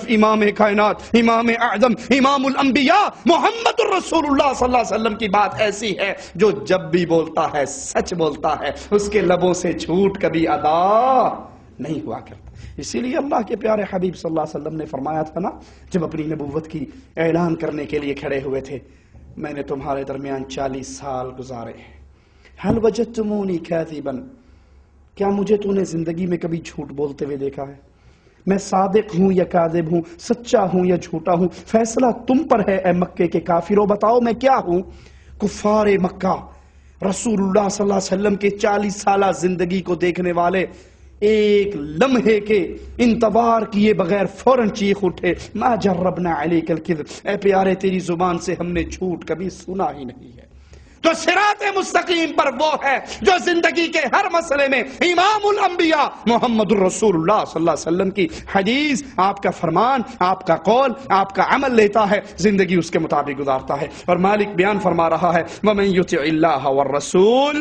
امام کائنات، امام اعظم، امام الانبیاء محمد الرسول اللہ صلی اللہ علیہ وسلم کی بات ایسی ہے جو جب بھی بولتا ہے سچ بولتا ہے، اس کے لبوں سے جھوٹ کبھی ادا نہیں ہوا کرتا۔ اسی لیے اللہ کے پیارے حبیب صلی اللہ علیہ وسلم نے فرمایا تھا نا، جب اپنی نبوت کی اعلان کرنے کے لیے کھڑے ہوئے تھے، میں نے تمہارے درمیان 40 سال گزارے ہیں، هل وجدتمونی کاذبا، کیا مجھے تو نے زندگی میں کبھی جھوٹ بولتے ہوئے دیکھا ہے؟ میں صادق ہوں یا کاذب ہوں، سچا ہوں یا جھوٹا ہوں، فیصلہ تم پر ہے اے مکے کے کافروں، بتاؤ میں کیا ہوں؟ کفار مکہ رسول اللہ صلی اللہ علیہ وسلم کے 40 سالہ زندگی کو دیکھنے والے ایک لمحے کے انتظار کیے بغیر فوراً چیخ اٹھے، ما جربنا علیک الکذب، اے پیارے تیری زبان سے ہم نے جھوٹ کبھی سنا ہی نہیں ہے۔ تو صراط مستقیم پر وہ ہے جو زندگی کے ہر مسئلے میں امام الانبیاء محمد الرسول اللہ صلی اللہ علیہ وسلم کی حدیث، آپ کا فرمان، آپ کا قول، آپ کا عمل لیتا ہے، زندگی اس کے مطابق گزارتا ہے۔ اور مالک بیان فرما رہا ہے، وَمَن يُطِعِ اللَّهَ وَالرَّسُولِ،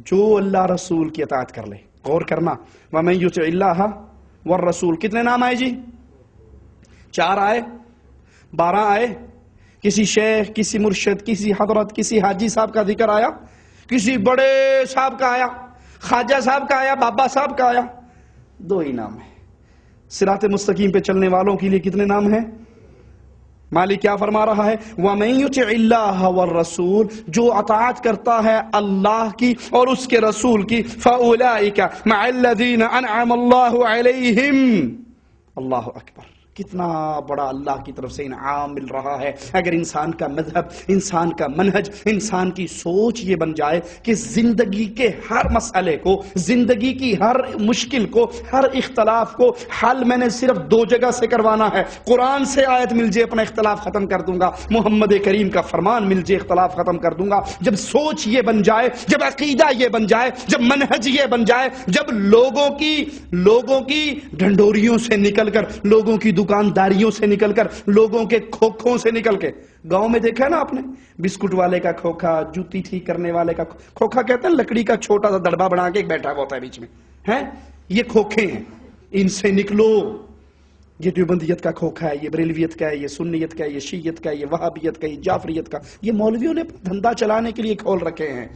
جو اللہ رسول کی اطاعت کر لے، غور کرنا، وَمَن يُطِعِ اللَّهَ وَالرَّسُولِ، کتنے نام آئے جی؟ 4 آئے، 12 آئے؟ کسی شیخ، کسی مرشد، کسی حضرت، کسی حاجی صاحب کا ذکر آیا؟ کسی بڑے صاحب کا آیا؟ خواجہ صاحب کا آیا؟ بابا صاحب کا آیا؟ 2 ہی نام ہیں۔ صراط مستقیم پہ چلنے والوں کے لیے کتنے نام ہیں؟ مالک کیا فرما رہا ہے؟ وَمَن يُطِعِ اللَّهَ وَالرَّسُولِ، جو اطاعت کرتا ہے اللہ کی اور اس کے رسول کی، فَأُولَئِكَ مَعَ الَّذِينَ أَنْعَمَ اللَّهُ عَلَيْهِمْ، اللہ اکبر، کتنا بڑا اللہ کی طرف سے انعام مل رہا ہے۔ اگر انسان کا مذہب، انسان کا منہج، انسان کی سوچ یہ بن جائے کہ زندگی کے ہر مسئلے کو، زندگی کی ہر مشکل کو، ہر اختلاف کو حل میں نے صرف 2 جگہ سے کروانا ہے، قرآن سے آیت مل جائے اپنا اختلاف ختم کر دوں گا، محمد کریم کا فرمان مل جائے اختلاف ختم کر دوں گا۔ جب سوچ یہ بن جائے، جب عقیدہ یہ بن جائے، جب منہج یہ بن جائے، جب لوگوں کی ڈھنڈوریوں سے نکل کر، لوگوں کی دکانداریوں سے نکل کر، لوگوں کے کھوکھوں سے نکل کے، گاؤں میں دیکھا ہے نا آپ نے، بسکٹ والے کا کھوکھا، جوتی ٹھیک کرنے والے کا کھوکھا کہتے ہیں، لکڑی کا چھوٹا سا دڑبا بنا کے ایک بیٹھا ہوتا ہے بیچ میں، ہیں یہ کھوکھے ہیں، ان سے نکلو۔ یہ دیوبندیت کا کھوکھا ہے، یہ بریلویت کا ہے، یہ سنیت کا ہے، یہ شیعت کا ہے، یہ وہابیت کا ہے، یہ جعفریت کا، یہ مولویوں نے دھندا چلانے کے لیے کھول رکھے ہیں۔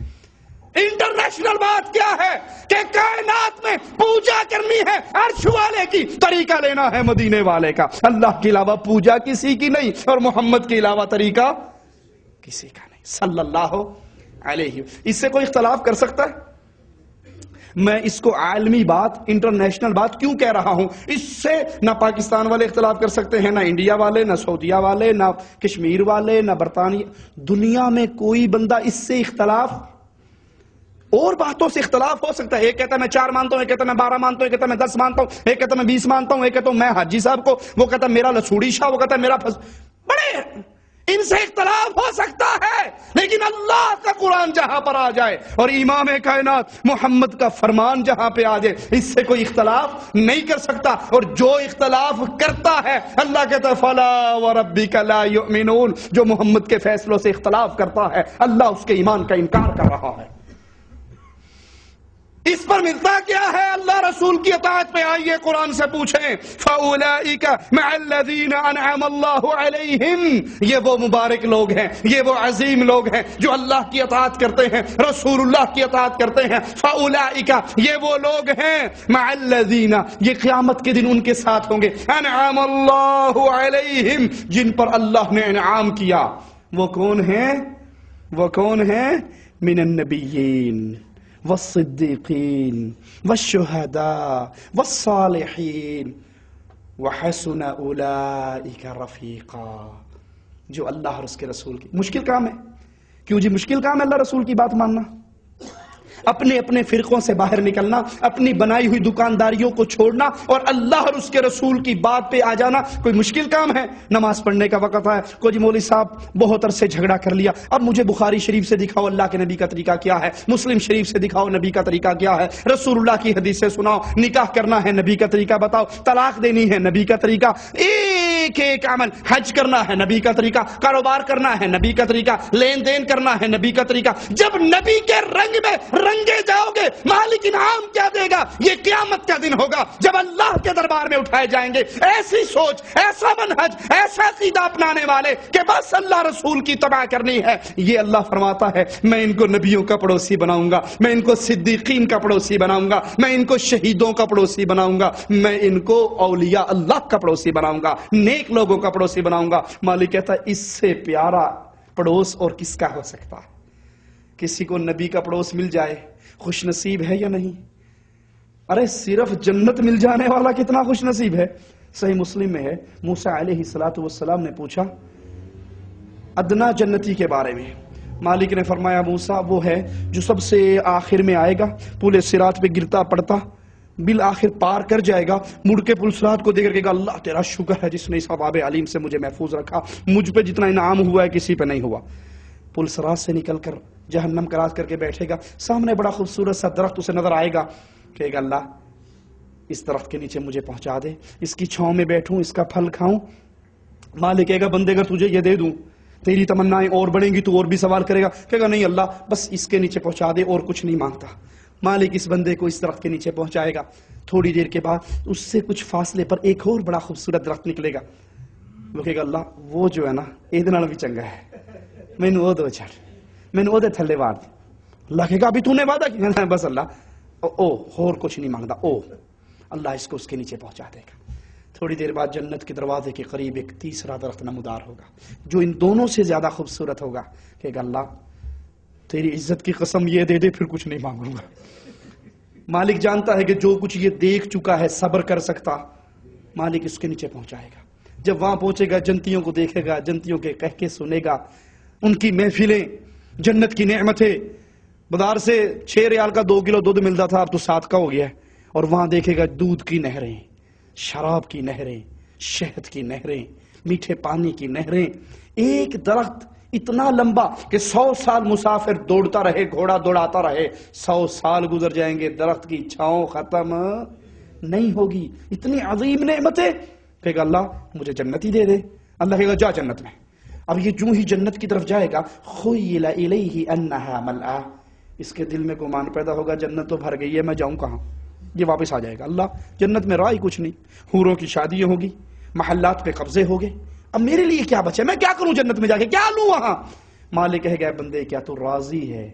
انٹرنیشنل بات کیا ہے کہ کائنات میں پوجا کرنی ہے عرش والے کی، طریقہ لینا ہے مدینے والے کا، اللہ کے علاوہ پوجا کسی کی نہیں، اور محمد کے علاوہ طریقہ کسی کا نہیں صلی اللہ علیہ۔ اس سے کوئی اختلاف کر سکتا ہے؟ میں اس کو عالمی بات، انٹرنیشنل بات کیوں کہہ رہا ہوں؟ اس سے نہ پاکستان والے اختلاف کر سکتے ہیں، نہ انڈیا والے، نہ سعودیہ والے، نہ کشمیر والے، نہ برطانیہ، دنیا میں کوئی بندہ اس سے اختلاف، اور باتوں سے اختلاف ہو سکتا ہے، ایک کہتا ہے میں 4 مانتا ہوں، ایک کہتا ہے میں 12 مانتا ہوں، ایک کہتا ہے میں 10 مانتا ہوں، ایک کہتا ہے میں 20 مانتا ہوں، ایک کہتا ہوں میں حاجی صاحب کو، وہ کہتا ہے میرا لسوڑی شاہ، وہ کہتا ہے میرا بڑے، ان سے اختلاف ہو سکتا ہے، لیکن اللہ کا قرآن جہاں پر آ جائے اور امام کائنات محمد کا فرمان جہاں پہ آ جائے، اس سے کوئی اختلاف نہیں کر سکتا۔ اور جو اختلاف کرتا ہے، اللہ کہتا ہے فَلَا وَرَبِّكَ لَا يُؤْمِنُونَ، جو محمد کے فیصلوں سے اختلاف کرتا ہے، اللہ اس کے ایمان کا انکار کر رہا ہے۔ اس پر ملتا کیا ہے؟ اللہ رسول کی اطاعت پہ آئیے قرآن سے پوچھیں، فَأُولَئِكَ مَعَ الَّذِينَ أَنْعَمَ اللَّهُ عَلَيْهِمْ، یہ وہ مبارک لوگ ہیں، یہ وہ عظیم لوگ ہیں جو اللہ کی اطاعت کرتے ہیں، رسول اللہ کی اطاعت کرتے ہیں۔ فَأُولَئِكَ، یہ وہ لوگ ہیں، مَعَ الَّذِينَ، یہ قیامت کے دن ان کے ساتھ ہوں گے، أَنْعَمَ اللَّهُ عَلَيْهِمْ، جن پر اللہ نے انعام کیا۔ وہ کون ہیں؟ وہ کون ہیں؟ من النبیین والصدیقین والشہداء والصالحین وحسن اولئک رفیقا، جو اللہ اور اس کے رسول کی۔ مشکل کام ہے، کیوں جی مشکل کام ہے اللہ رسول کی بات ماننا؟ اپنے اپنے فرقوں سے باہر نکلنا، اپنی بنائی ہوئی دکانداریوں کو چھوڑنا اور اللہ اور اس کے رسول کی بات پہ آ جانا کوئی مشکل کام ہے؟ نماز پڑھنے کا وقت ہے، کوئی مولوی صاحب بہت عرصے جھگڑا کر لیا، اب مجھے بخاری شریف سے دکھاؤ اللہ کے نبی کا طریقہ کیا ہے، مسلم شریف سے دکھاؤ نبی کا طریقہ کیا ہے، رسول اللہ کی حدیث سے سناؤ، نکاح کرنا ہے نبی کا طریقہ بتاؤ، طلاق دینی ہے نبی کا طریقہ۔ ایک ایک عمل، حج کرنا ہے نبی کا طریقہ، کاروبار کرنا ہے نبی کا طریقہ، لین دین کرنا ہے نبی کا طریقہ. جب نبی کے رنگ میں رنگے جاؤ گے مالک انعام کیا دے گا؟ یہ قیامت کا دن ہوگا جب اللہ کے دربار میں اٹھائے جائیں گے ایسی سوچ، ایسا منہج، ایسا عقیدہ اپنانے والے کہ بس اللہ رسول کی تباہ کرنی ہے. یہ اللہ فرماتا ہے میں ان کو نبیوں کا پڑوسی بناؤں گا، میں ان کو صدیقین کا پڑوسی بناؤں گا، میں ان کو شہیدوں کا پڑوسی بناؤں گا، میں ان کو اولیاء اللہ کا پڑوسی بناؤں گا، نیک لوگوں کا پڑوسی بناؤں گا. مالک کہتا ہے اس سے پیارا پڑوس اور کس کا ہو سکتا ہے؟ کسی کو نبی کا پڑوس مل جائے خوش نصیب ہے یا نہیں؟ ارے صرف جنت مل جانے والا کتنا خوش نصیب ہے. صحیح مسلم میں ہے، موسیٰ علیہ السلام نے پوچھا ادنا جنتی کے بارے میں. مالک نے فرمایا موسیٰ وہ ہے جو سب سے آخر میں آئے گا، پل صراط پہ گرتا پڑتا بالآخر پار کر جائے گا، مڑ کے پل صراط کو دیکھ کر کہے گا اللہ تیرا شکر ہے جس نے اس عذاب علیم سے مجھے محفوظ رکھا، مجھ پہ جتنا انعام ہوا ہے کسی پہ نہیں ہوا. پل صراط سے نکل کر جہنم کراس کر کے بیٹھے گا، سامنے بڑا خوبصورت سا درخت اسے نظر آئے گا، کہے گا اللہ اس درخت کے نیچے مجھے پہنچا دے، اس کی چھاؤں میں بیٹھوں، اس کا پھل کھاؤں. مالک کہے گا بندے اگر تجھے یہ دے دوں تیری تمنائیں اور بڑھیں گی تو اور بھی سوال کرے گا، کہے گا نہیں اللہ بس اس کے نیچے پہنچا دے اور کچھ نہیں مانگتا. مالک اس بندے کو اس درخت کے نیچے پہنچائے گا، تھوڑی دیر کے بعد اس سے کچھ فاصلے پر ایک اور بڑا خوبصورت درخت نکلے گا. وہ کہے گا اللہ وہ جو ہے نا یہ نال بھی چنگا ہے، میں نے وہ دو چھڑ، میں نے وہ دے تھلے وار دی. اللہ کہے گا ابھی تو نے وعدہ کیا؟ بس اللہ اور کچھ نہیں مانگتا. اللہ اس کو اس کے نیچے پہنچا دے گا. تھوڑی دیر بعد جنت کے دروازے کے قریب ایک تیسرا درخت نمودار ہوگا جو ان دونوں سے زیادہ خوبصورت ہوگا. کہے گا اللہ تیری عزت کی قسم یہ دے دے پھر کچھ نہیں مانگوں گا. مالک جانتا ہے کہ جو کچھ یہ دیکھ چکا ہے صبر کر سکتا، مالک اس کے نیچے پہنچائے گا. جب وہاں پہنچے گا جنتیوں کو دیکھے گا، جنتیوں کے کہکے سنے گا، ان کی محفلیں، جنت کی نعمتیں. بازار سے 6 ریال کا 2 کلو دودھ ملتا تھا اب تو 7 کا ہو گیا ہے. اور وہاں دیکھے گا دودھ کی نہریں، شراب کی نہریں، شہد کی نہریں، میٹھے پانی کی نہریں. ایک درخت اتنا لمبا کہ 100 سال مسافر دوڑتا رہے، گھوڑا دوڑاتا رہے، 100 سال گزر جائیں گے درخت کی چھاؤں ختم نہیں ہوگی. اتنی عظیم نعمتیں. کہے گا اللہ مجھے جنت ہی دے دے. اللہ کہے گا جا جنت میں. اب یہ جو ہی جنت کی طرف جائے گا خیل الیہ انہا ملآ، اس کے دل میں گمان پیدا ہوگا جنت تو بھر گئی ہے، میں جاؤں کہاں؟ یہ واپس آ جائے گا اللہ جنت میں رائے کچھ نہیں، حوروں کی شادیاں ہوگی، محلات پہ قبضے ہوگے، اب میرے لیے کیا بچے؟ میں کیا کروں جنت میں جا کے؟ کیا لوں وہاں؟ مالک کہے گا بندے کیا تو راضی ہے؟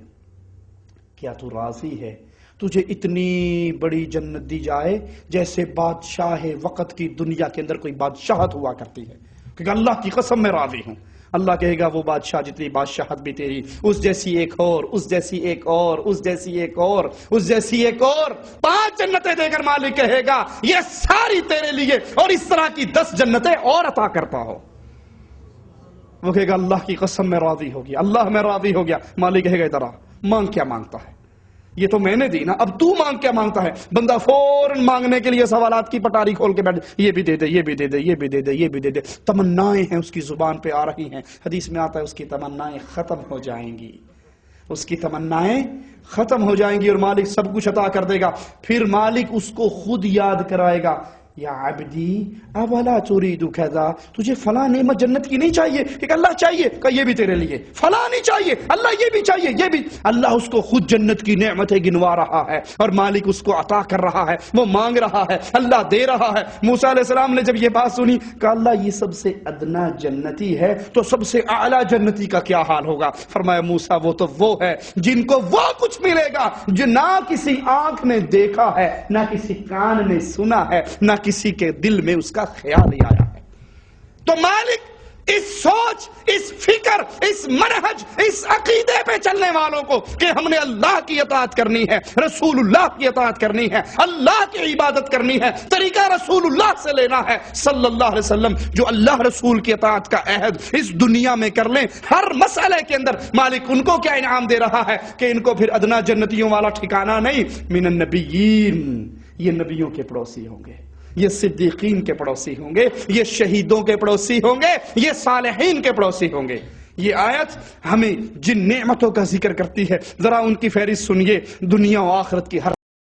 کیا تو راضی ہے تجھے اتنی بڑی جنت دی جائے جیسے بادشاہ وقت کی دنیا کے اندر کوئی بادشاہت ہوا کرتی ہے؟ کہ اللہ کی قسم میں راضی ہوں. اللہ کہے گا وہ بادشاہ جتنی بادشاہت بھی تیری، اس جیسی ایک اور، اس جیسی ایک اور، اس جیسی ایک اور، اس جیسی ایک اور. 5 جنتیں دے کر مالک کہے گا یہ ساری تیرے لیے اور اس طرح کی 10 جنتیں اور عطا کرتا ہو. وہ کہے گا اللہ کی قسم میں راضی ہو گیا، اللہ میں راضی ہو گیا. مالک کہے گا ادھر آ، مانگ کیا مانگتا ہے؟ یہ تو میں نے دی نا، اب تو مانگ کیا مانگتا ہے؟ بندہ فوراً مانگنے کے لیے سوالات کی پٹاری کھول کے بیٹھ، یہ بھی دے دے، یہ بھی دے دے، یہ بھی دے دے، یہ بھی دے دے. تمنائیں ہیں اس کی زبان پہ آ رہی ہیں. حدیث میں آتا ہے اس کی تمنائیں ختم ہو جائیں گی، اس کی تمنائیں ختم ہو جائیں گی اور مالک سب کچھ عطا کر دے گا. پھر مالک اس کو خود یاد کرائے گا یا عبدی اولا تريد كذا، تجھے فلاں نعمت جنت کی نہیں چاہیے؟ کہ اللہ چاہیے، کہ یہ بھی تیرے لیے. فلاں نہیں چاہیے، اللہ یہ بھی چاہیے، یہ بھی. اللہ اس کو خود جنت کی نعمتیں گنوا رہا ہے اور مالک اس کو عطا کر رہا ہے، وہ مانگ رہا ہے، اللہ دے رہا ہے. موسیٰ علیہ السلام نے جب یہ بات سنی کہ اللہ یہ سب سے ادنا جنتی ہے تو سب سے اعلیٰ جنتی کا کیا حال ہوگا؟ فرمایا موسیٰ وہ تو وہ ہے جن کو وہ کچھ ملے گا جو نہ کسی آنکھ نے دیکھا ہے، نہ کسی کان نے سنا ہے، نہ کسی کے دل میں اس کا خیال ہی آیا ہے. تو مالک اس سوچ، اس فکر، اس منہج، اس عقیدے پہ چلنے والوں کو کہ ہم نے اللہ کی اطاعت کرنی ہے، رسول اللہ کی اطاعت کرنی ہے، اللہ کی عبادت کرنی ہے، طریقہ رسول اللہ سے لینا ہے صلی اللہ علیہ وسلم. جو اللہ رسول کی اطاعت کا عہد اس دنیا میں کر لیں ہر مسئلے کے اندر، مالک ان کو کیا انعام دے رہا ہے کہ ان کو پھر ادنا جنتیوں والا ٹھکانہ نہیں. من النبیین، یہ نبیوں کے پڑوسی ہوں گے، یہ صدیقین کے پڑوسی ہوں گے، یہ شہیدوں کے پڑوسی ہوں گے، یہ صالحین کے پڑوسی ہوں گے. یہ آیت ہمیں جن نعمتوں کا ذکر کرتی ہے ذرا ان کی فہرست سنیے. دنیا و آخرت کی ہر